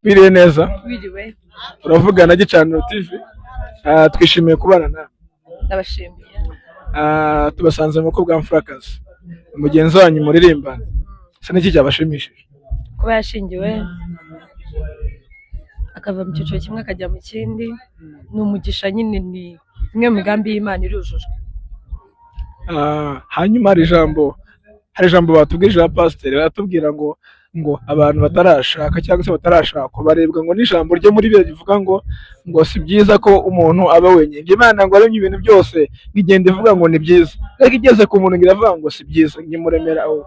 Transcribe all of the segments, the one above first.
Biriwe neza. Wiriwe. Uravugana na Gicaniro TV. Twishimiye kubana nawe. Ndabashimiye. Tubasanze mu bukwe bwa Mfurakazi. Mugenzi wanyu muririmbana. Ese niki cyabashimishije? Kuba yashingiwe akava mu cyiciro kimwe akajya mu kindi ni umugisha nyine, ni imwe mu migambi y'Imana irujujwe. Hanyuma hari ijambo batubwije ya pasiteri, baratubwira ngo abantu batarashaka cyangwa se batarashaka barebwa ngo n'ijambo ryo muri Bibiliya rivuga ngo si byiza ko umuntu aba wenyine. Imana ngo aremye ibintu byose igenda ivuga ngo ni byiza, ariko igeze ku muntu iravuga ngo si byiza. Nkimuremera aho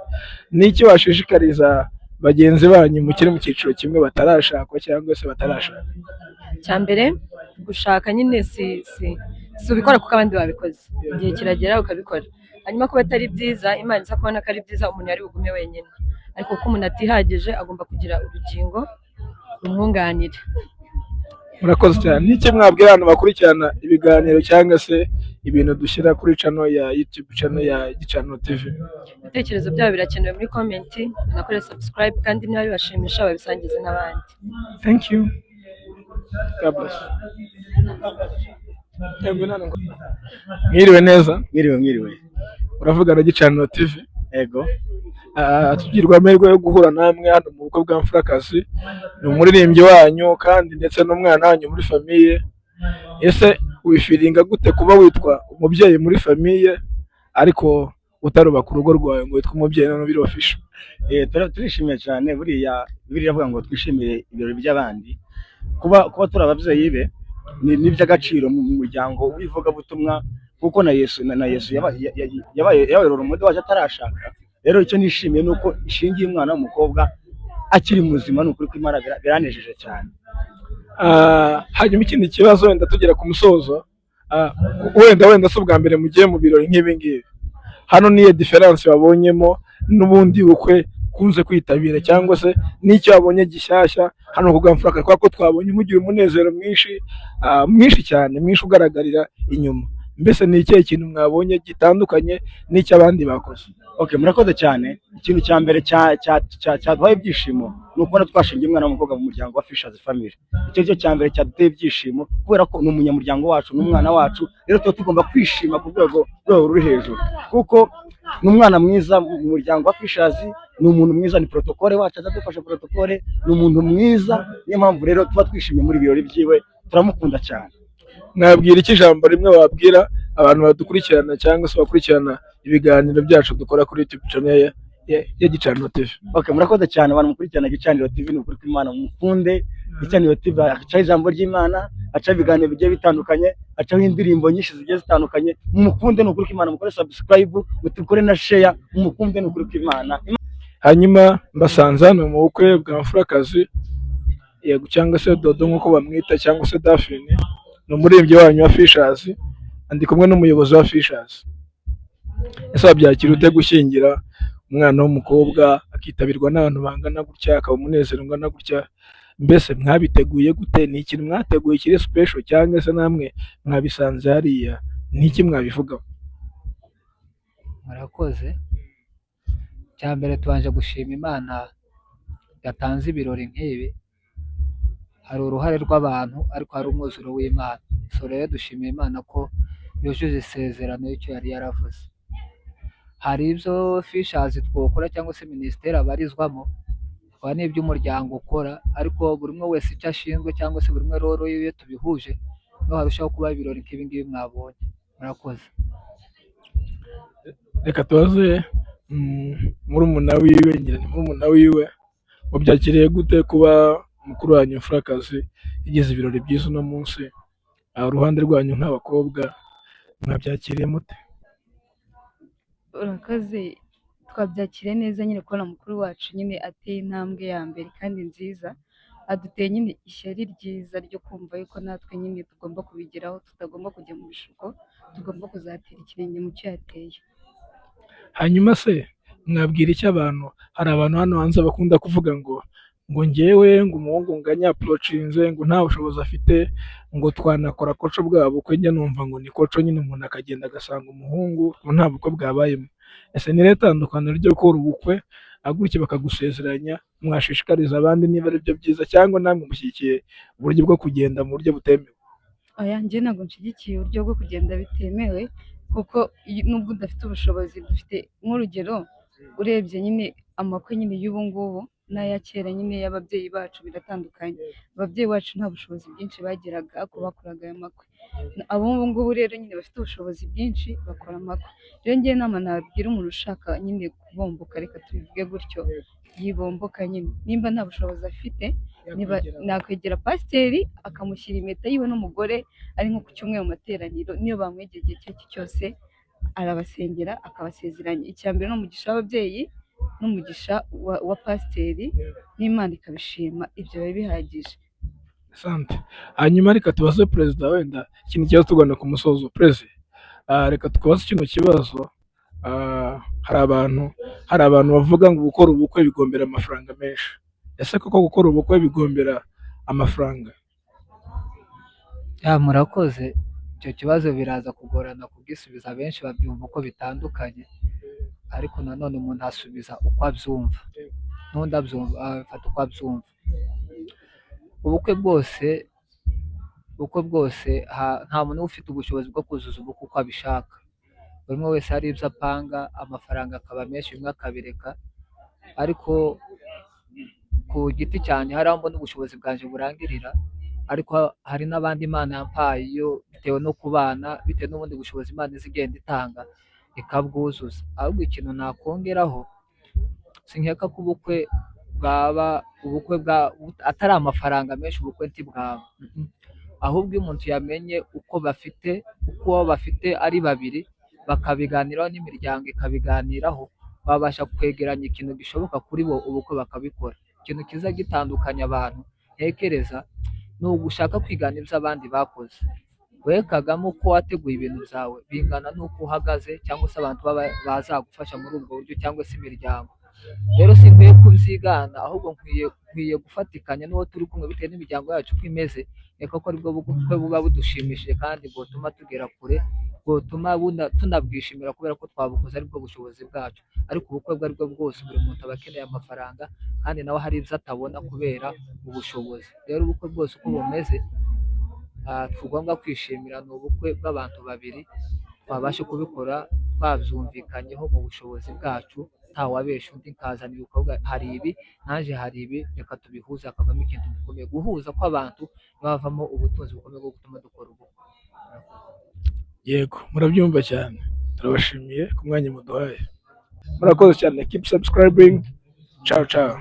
ni iki washishikariza bagenzi banyu mukiri mu cyiciro kimwe batarashakwa cyangwa se batarashaka? Cya mbere, gushaka nyine si ubikora kuko abandi babikoze, igihe kiragera ukabikora. Hanyuma kuba atari byiza, Imana iza kubona ko ari byiza, umuntu yari bugume wenyine, ariko kuko umuntu atihagije agomba kugira urugingo rumwunganira. Murakoze cyane. N'iki mwabwira abantu bakurikirana ibiganiro cyangwa se ibintu dushyira kuri channel ya YouTube, channel ya Gicaniro TV? Ibitekerezo byabo birakenewe muri komenti, banakore subscribe, kandi niba bibashimisha babisangize n'abandi. Thank you. God bless. Mwiriwe neza. Mwiriwe. Uravugana na Gicaniro TV. Ego. Tugirwa amahirwe yo guhura namwe hano mu bukwe bwa Mfurakazi. Ni umuririmbyi wanyu kandi ndetse n'umwana wanyu muri famiye. Ese wifiringa gute kuba witwa umubyeyi muri famiye ariko utarubaka urugo rwawe ngo witwe umubyeyi none biri official? Turishimiye cyane, buriya Bibiliya iravuga ngo twishimire ibirori by'abandi. Kuba turi ababyeyi be ni iby'agaciro mu muryango w'ivugabutumwa, kuko na Yesu yabaye urumuri waje atarashaka. Rero icyo nishimiye ni uko ishingiye umwana w'umukobwa akiri muzima, ni ukuri ko Imana biranejeje cyane. Hanyuma ikindi kibazo, wenda tugera ku musozo, wenda si ubwa mbere mugiye mu birori nk'ibi ngibi. Hano niye diferanse wabonyemo n'ubundi bukwe kunze kwitabira, cyangwa se n'icyo wabonye gishyashya hano ku bwa Mfurakazi? Kuko twabonye mugira umunezero mwinshi cyane, mwinshi ugaragarira inyuma. Mbese ni ikihe kintu mwabonye gitandukanye n'icy'abandi bakoze? Okay, murakoze cyane. Ikintu cya mbere cyaduhaye ibyishimo ni ukubona twashingiye umwana w'umukobwa mu muryango wa Fisher's Family. Icyo cyo cya mbere cyaduteye ibyishimo, kubera ko ni umunyamuryango wacu, n'umwana wacu. Rero tuba tugomba kwishima ku rwego ruri hejuru, kuko ni umwana mwiza mu muryango wa Fisher's, ni umuntu mwiza, ni protokole wacu, azadufasha protokole, ni umuntu mwiza. Niyo mpamvu rero tuba twishimye muri ibirori byiwe, turamukunda cyane. Mwabwira iki ijambo rimwe wabwira abantu badukurikirana cyangwa se bakurikirana ibiganiro byacu dukora kuri YouTube channel ya Gicaniro TV? Okay, murakoze cyane abantu mukurikirana Gicaniro TV. Ni ukuri ko Imana mukunde. Gicaniro TV acaho ijambo ry'Imana, acaho ibiganiro bigiye bitandukanye, acaho indirimbo nyinshi zigiye zitandukanye. Mumukunde, ni ukuri ko Imana. Mukore subscribe, mutukore na share, mumukunde, ni ukuri ko Imana. Hanyuma mbasanze hano mu bukwe bwa Mfurakazi, yego, cyangwa se Dodo nk'uko bamwita, cyangwa se Daphine. Ni umuririmbyi wanyu wa Fisher's, ndi kumwe n'umuyobozi wa Fisher's. Ese wabyakira ute gushyingira umwana w'umukobwa akitabirwa n'abantu bangana gutya, akaba umunezero ungana gutya? Mbese mwabiteguye gute? Ni ikintu mwateguye kiri special cyangwa se namwe mwabisanze hariya? Ni iki mwabivugaho? Murakoze. Cya mbere tubanje gushima Imana yatanze ibirori nk'ibi. Hari uruhare rw'abantu ariko hari umwuzuro w'Imana. So rero dushimiye Imana ko yujuje isezerano y'icyo yari yaravuze. Hari ibyo Fisher's twokora cyangwa se minisiteri abarizwamo, hakaba n'ibyo umuryango ukora, ariko buri umwe wese icyo ashinzwe cyangwa se buri umwe rero iyo tubihuje niho harushaho kuba ibirori nk'ibi ngibi mwabonye. Murakoze. Reka tubaze murumuna wiwe, wabyakiriye gute kuba mukuru wanyu Mfurakazi yagize ibirori byiza uno munsi? Uruhande rwanyu nk'abakobwa mwabyakiriye mute? Urakoze. Twabyakiriye neza nyine kubona mukuru wacu nyine ateye intambwe ya mbere kandi nziza, aduteye nyine ishyari ryiza ryo kumva yuko natwe nyine tugomba kubigeraho, tutagomba kujya mu bishuko, tugomba kuzatera ikirenge mu cyo yateye. Hanyuma se mwabwira iki abantu? Hari abantu hano hanze bakunda kuvuga ngo njyewe ngo umuhungu nganya approachinze ngo nta bushobozi afite, ngo twanakora koco bwabo bukwe. Njya numva ngo ni koco nyine, umuntu akagenda agasanga umuhungu ngo nta bukwe bwabayemo. Ese ni rero itandukaniro ryo gukora ubukwe gutyo bakagusezeranya, mwashishikariza abandi niba ari byo byiza, cyangwa namwe mushyigikiye uburyo bwo kugenda mu buryo butemewe? oya njye ntabwo nshyigikiye uburyo bwo kugenda bitemewe, kuko nubwo udafite ubushobozi, dufite nk'urugero urebye nyine amakwe nyine y'ubu ngubu n'aya kera nyine y'ababyeyi bacu biratandukanye. Ababyeyi bacu nta bushobozi bwinshi bagiraga ko bakoraga aya makwe, ab'ubu ngubu rero nyine bafite ubushobozi bwinshi bakora amakwe. Rero njyewe inama nabwira umuntu ushaka nyine kubomboka, reka tubivuge gutyo, yibomboka nyine nimba nta bushobozi afite, nakwegera pasiteri akamushyira impeta yiwe n'umugore ari nko ku cyumweru mu materaniro, niyo bamwegera igihe icyo ari cyo cyose arabasengera akabasezeranya. Icya mbere ni umugisha w'ababyeyi n'umugisha wa pasiteri, n'Imana ikabishima, ibyo biba bihagije. Asante. Hanyuma reka tubaze perezida, wenda ikindi kibazo tugana ku musozo. Perezida, reka tukubaze kino kibazo. Hari abantu bavuga ngo gukora ubukwe bigombera amafaranga menshi. Ese koko gukora ubukwe bigombera amafaranga? Murakoze, icyo kibazo biraza kugorana kugisubiza, benshi babyumva uko bitandukanye, ariko nanone umuntu asubiza uko abyumva, n'undi afata uko abyumva. Ubukwe bwose nta muntu uba ufite ubushobozi bwo kuzuza ubukwe uko abishaka. Buri umwe wese hari ibyo apanga, amafaranga akaba menshi bimwe akabireka, ariko ku giti cyanjye hari aho mbona ubushobozi bwanjye burangirira, ariko hari n'abandi Imana yampaye iyo bitewe no kubana, bitewe n'ubundi bushobozi Imana iza igenda itanga ikabwuzuza. Ahubwo ikintu nakongeraho, sinkeka ko ubukwe atari amafaranga menshi ubukwe ntibwaba, ahubwo iyo umuntu yamenye uko bafite ari babiri, bakabiganiraho n'imiryango ikabiganiraho, babasha kwegeranya ikintu gishoboka kuri bo, ubukwe bakabikora. Ikintu kiza gitandukanya abantu ntekereza ni ugushaka kwigana ibyo abandi bakoze. We Kagame, uko wateguye ibintu byawe bingana n'uko uhagaze, cyangwa se abantu bazagufasha muri ubwo buryo, cyangwa se imiryango. Rero sinkwiye kubyigana, ahubwo nkwiye gufatikanya n'uwo turi kumwe bitewe n'imiryango yacu uko imeze, reka ko aribwo bukwe buba budushimishije kandi bwotuma tugera kure, bwotuma tunabwishimira kubera ko twabukoze aribwo bushobozi bwacu. Ariko ubukwe bwo aribwo bwose buri muntu aba akeneye amafaranga, kandi nawe hari ibyo atabona kubera ubushobozi. Rero ubukwe bwose uko bumeze, tugomba kwishimira ni ubukwe bw'abantu babiri twabashe kubikora twabyumvikanyeho mu bushobozi bwacu, ntawabesha undi nkazana ibikorwa, hari ibi naje hari ibi, reka tubihuze hakavamo ikintu gikomeye. Guhuza kw'abantu bavamo ubutunzi bukomeye bwo gutuma dukora ubukwe. Yego, murabyumva cyane. Turabashimiye ku mwanya muduhaye. Murakoze cyane. Keep subscribing. Ciao ciao.